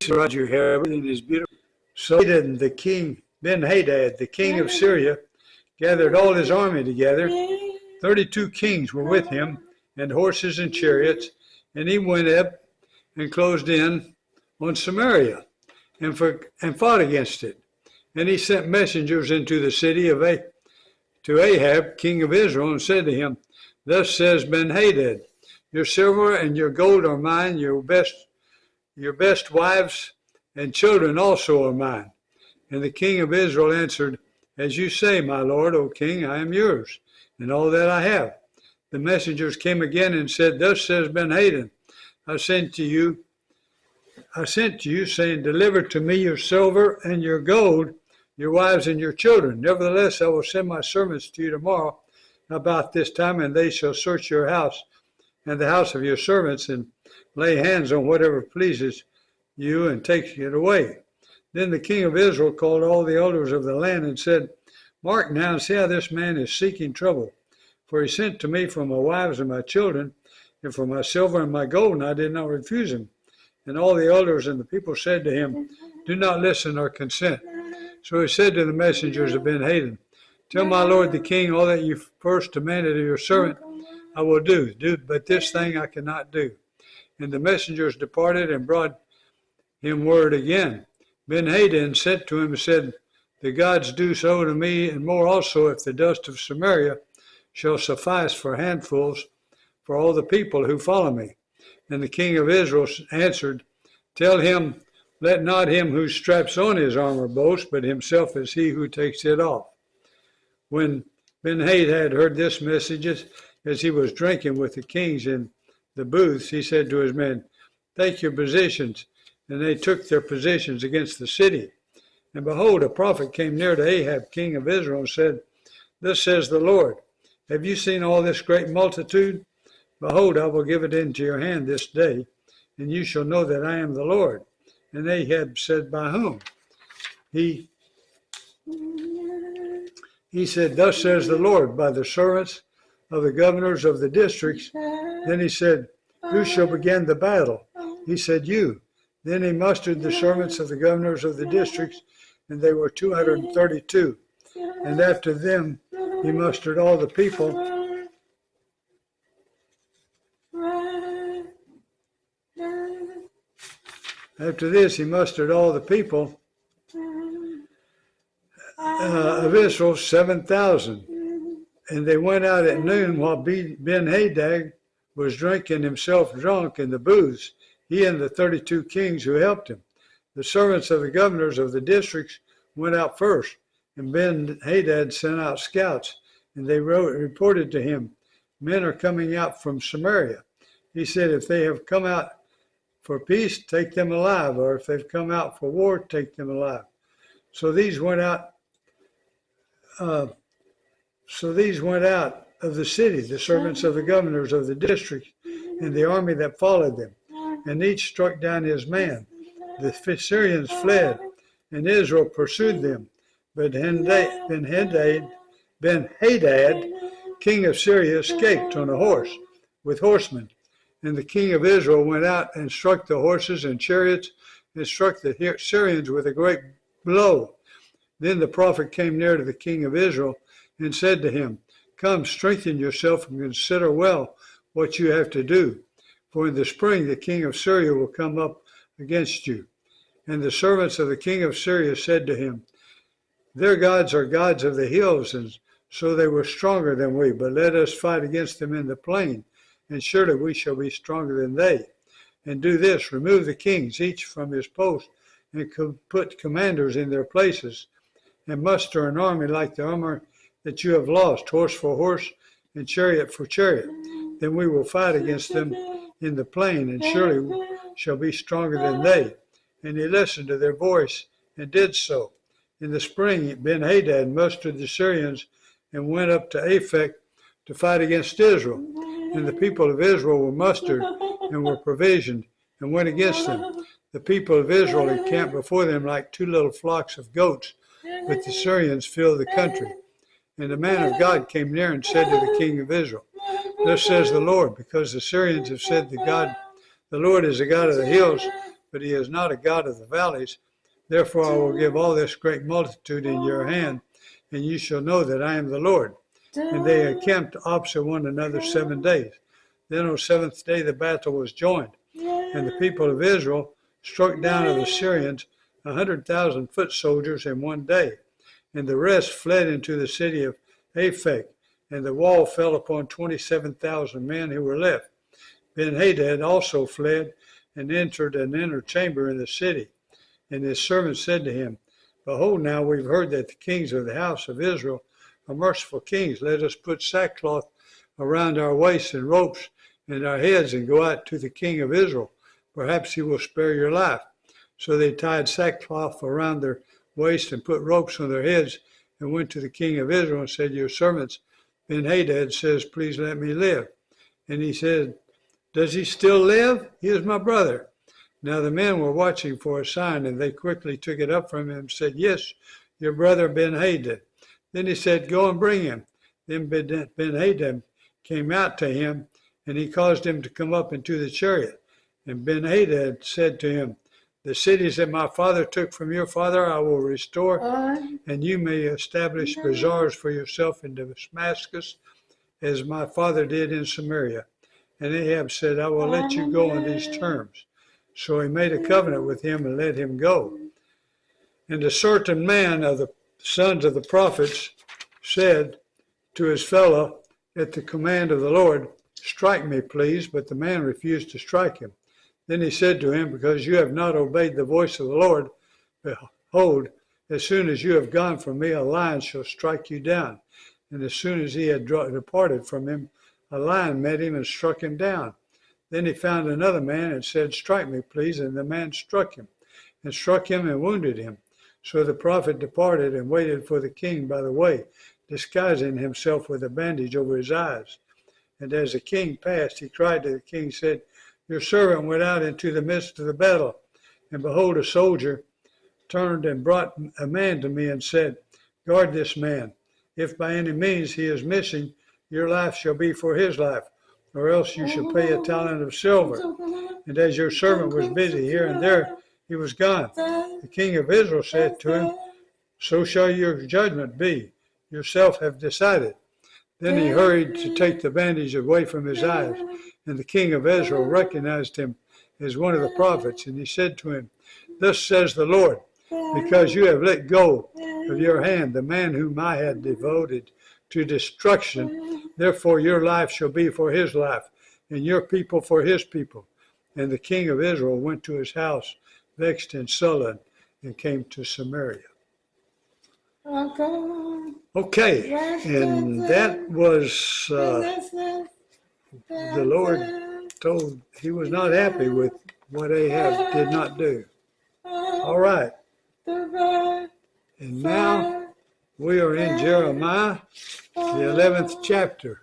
Roger hair, everything is beautiful. So the king, Ben-Hadad, the king of Syria, gathered all his army together. 32 kings were with him, and horses and chariots, and he went up and closed in on Samaria and fought against it. And he sent messengers into the city to Ahab, king of Israel, and said to him, Thus says Ben-Hadad, your silver and your gold are mine, your best wives and children also are mine. And the king of Israel answered, As you say, my lord, O king, I am yours, and all that I have. The messengers came again and said, Thus says Ben-Hadad, I sent to you, saying, Deliver to me your silver and your gold, your wives and your children. Nevertheless, I will send my servants to you tomorrow about this time, and they shall search your house and the house of your servants, and lay hands on whatever pleases you, and take it away. Then the king of Israel called all the elders of the land and said, Mark now and see how this man is seeking trouble. For he sent to me for my wives and my children, and for my silver and my gold, and I did not refuse him. And all the elders and the people said to him, Do not listen or consent. So he said to the messengers of Ben-Hadad, Tell my lord the king all that you first demanded of your servant, I will do, but this thing I cannot do. And the messengers departed and brought him word again. Ben-Hadad sent to him and said, The gods do so to me, and more also, if the dust of Samaria shall suffice for handfuls for all the people who follow me. And the king of Israel answered, Tell him, let not him who straps on his armor boast, but himself is he who takes it off. When Ben-Hadad heard this message, as he was drinking with the kings in the booths, he said to his men, Take your positions. And they took their positions against the city. And behold, a prophet came near to Ahab, king of Israel, and said, Thus says the Lord, Have you seen all this great multitude? Behold, I will give it into your hand this day, and you shall know that I am the Lord. And Ahab said, By whom? He said, Thus says the Lord, by the servants of the governors of the districts. Then he said, Who shall begin the battle? He said, You. Then he mustered the servants of the governors of the districts, and they were 232. And after them he mustered all the people. After this he mustered all the people of Israel, 7,000. And they went out at noon while Ben-Hadad was drinking himself drunk in the booths, he and the 32 kings who helped him. The servants of the governors of the districts went out first, and Ben-Hadad sent out scouts, and they reported to him, Men are coming out from Samaria. He said, If they have come out for peace, take them alive, or if they've come out for war, take them alive. So these went out of the city, the servants of the governors of the district, and the army that followed them. And each struck down his man. The Syrians fled, and Israel pursued them. But Ben-Hadad, king of Syria, escaped on a horse with horsemen. And the king of Israel went out and struck the horses and chariots, and struck the Syrians with a great blow. Then the prophet came near to the king of Israel and said to him, Come, strengthen yourself and consider well what you have to do. For in the spring the king of Syria will come up against you. And the servants of the king of Syria said to him, Their gods are gods of the hills, and so they were stronger than we. But let us fight against them in the plain, and surely we shall be stronger than they. And do this, remove the kings, each from his post, and put commanders in their places, and muster an army like the armor that you have lost, horse for horse, and chariot for chariot. Then we will fight against them in the plain, and surely we shall be stronger than they. And he listened to their voice, and did so. In the spring, Ben-Hadad mustered the Syrians, and went up to Aphek to fight against Israel. And the people of Israel were mustered, and were provisioned, and went against them. The people of Israel encamped before them like two little flocks of goats, but the Syrians filled the country. And the man of God came near and said to the king of Israel, Thus says the Lord, because the Syrians have said the Lord is the God of the hills, but he is not a God of the valleys. Therefore I will give all this great multitude in your hand, and you shall know that I am the Lord. And they encamped opposite one another 7 days. Then on the seventh day the battle was joined, and the people of Israel struck down of the Syrians 100,000 foot soldiers in 1 day. And the rest fled into the city of Aphek, and the wall fell upon 27,000 men who were left. Ben-Hadad also fled and entered an inner chamber in the city. And his servants said to him, Behold, now we've heard that the kings of the house of Israel are merciful kings. Let us put sackcloth around our waists and ropes in our heads and go out to the king of Israel. Perhaps he will spare your life. So they tied sackcloth around their waist and put ropes on their heads and went to the king of Israel and said, Your servants Ben-Hadad says, Please let me live. And he said, Does he still live? He is my brother. Now the men were watching for a sign, and they quickly took it up from him and said, Yes, your brother Ben-Hadad. Then he said, Go and bring him. Then Ben-Hadad came out to him, and he caused him to come up into the chariot. And Ben-Hadad said to him, The cities that my father took from your father I will restore, and you may establish bazaars for yourself in Damascus, as my father did in Samaria. And Ahab said, I will let you go on these terms. So he made a covenant with him and let him go. And a certain man of the sons of the prophets said to his fellow at the command of the Lord, Strike me, please. But the man refused to strike him. Then he said to him, Because you have not obeyed the voice of the Lord, behold, as soon as you have gone from me, a lion shall strike you down. And as soon as he had departed from him, a lion met him and struck him down. Then he found another man and said, Strike me, please. And the man struck him and wounded him. So the prophet departed and waited for the king by the way, disguising himself with a bandage over his eyes. And as the king passed, he cried to the king, said, Your servant went out into the midst of the battle, and behold, a soldier turned and brought a man to me and said, Guard this man. If by any means he is missing, your life shall be for his life, or else you shall pay a talent of silver. And as your servant was busy here and there, he was gone. The king of Israel said to him, So shall your judgment be. Yourself have decided. Then he hurried to take the bandage away from his eyes. And the king of Israel recognized him as one of the prophets. And he said to him, Thus says the Lord, because you have let go of your hand the man whom I had devoted to destruction, therefore your life shall be for his life, and your people for his people. And the king of Israel went to his house, vexed and sullen, and came to Samaria. Okay, and that was the Lord told he was not happy with what Ahab did not do. All right. And now we are in Jeremiah, the 11th chapter.